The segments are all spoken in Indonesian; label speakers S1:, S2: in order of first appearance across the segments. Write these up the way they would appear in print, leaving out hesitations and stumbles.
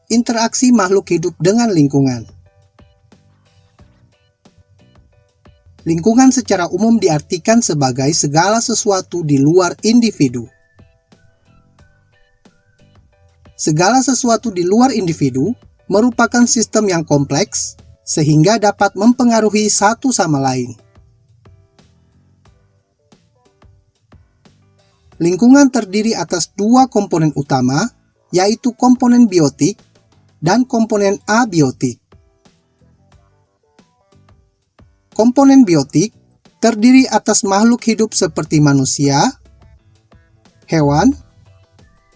S1: Interaksi makhluk hidup dengan lingkungan. Lingkungan secara umum diartikan sebagai segala sesuatu di luar individu. Segala sesuatu di luar individu merupakan sistem yang kompleks sehingga dapat mempengaruhi satu sama lain. Lingkungan terdiri atas dua komponen utama, yaitu komponen biotik dan komponen abiotik. Komponen biotik terdiri atas makhluk hidup seperti manusia, hewan,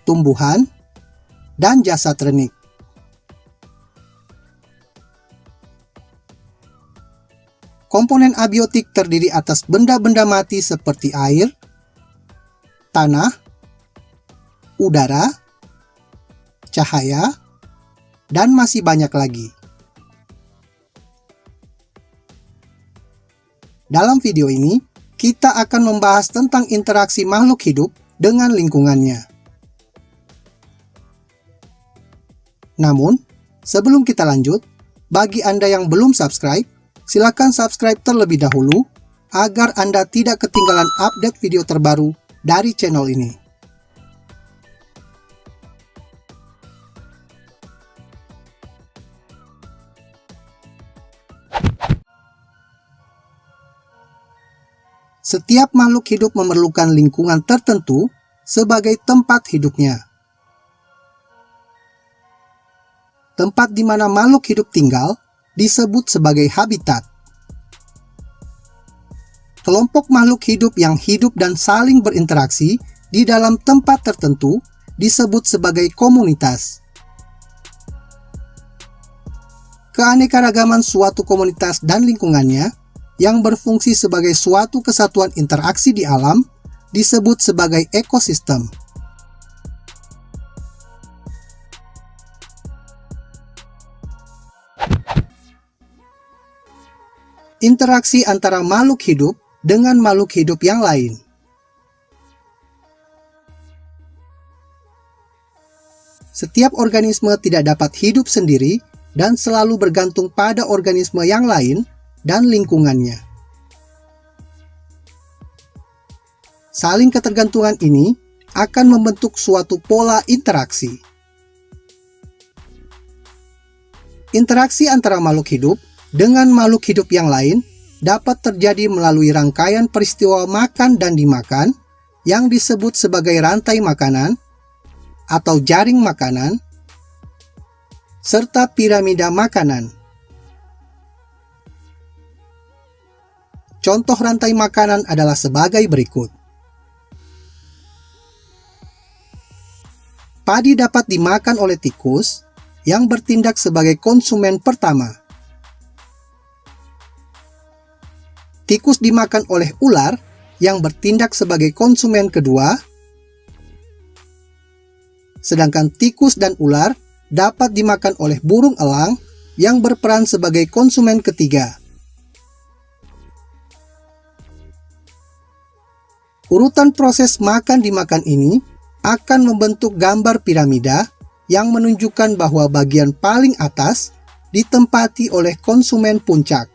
S1: tumbuhan, dan jasad renik. Komponen abiotik terdiri atas benda-benda mati seperti air, tanah, udara, cahaya, dan masih banyak lagi. Dalam video ini, kita akan membahas tentang interaksi makhluk hidup dengan lingkungannya. Namun, sebelum kita lanjut, bagi Anda yang belum subscribe, silakan subscribe terlebih dahulu agar Anda tidak ketinggalan update video terbaru dari channel ini. Setiap makhluk hidup memerlukan lingkungan tertentu sebagai tempat hidupnya. Tempat di mana makhluk hidup tinggal disebut sebagai habitat. Kelompok makhluk hidup yang hidup dan saling berinteraksi di dalam tempat tertentu disebut sebagai komunitas. Keanekaragaman suatu komunitas dan lingkungannya yang berfungsi sebagai suatu kesatuan interaksi di alam disebut sebagai ekosistem. Interaksi antara makhluk hidup dengan makhluk hidup yang lain. Setiap organisme tidak dapat hidup sendiri dan selalu bergantung pada organisme yang lain dan lingkungannya. Saling ketergantungan ini akan membentuk suatu pola interaksi. Interaksi antara makhluk hidup dengan makhluk hidup yang lain dapat terjadi melalui rangkaian peristiwa makan dan dimakan yang disebut sebagai rantai makanan atau jaring makanan, serta piramida makanan. Contoh rantai makanan adalah sebagai berikut. Padi dapat dimakan oleh tikus yang bertindak sebagai konsumen pertama. Tikus dimakan oleh ular yang bertindak sebagai konsumen kedua, sedangkan tikus dan ular dapat dimakan oleh burung elang yang berperan sebagai konsumen ketiga. Urutan proses makan-dimakan ini akan membentuk gambar piramida yang menunjukkan bahwa bagian paling atas ditempati oleh konsumen puncak.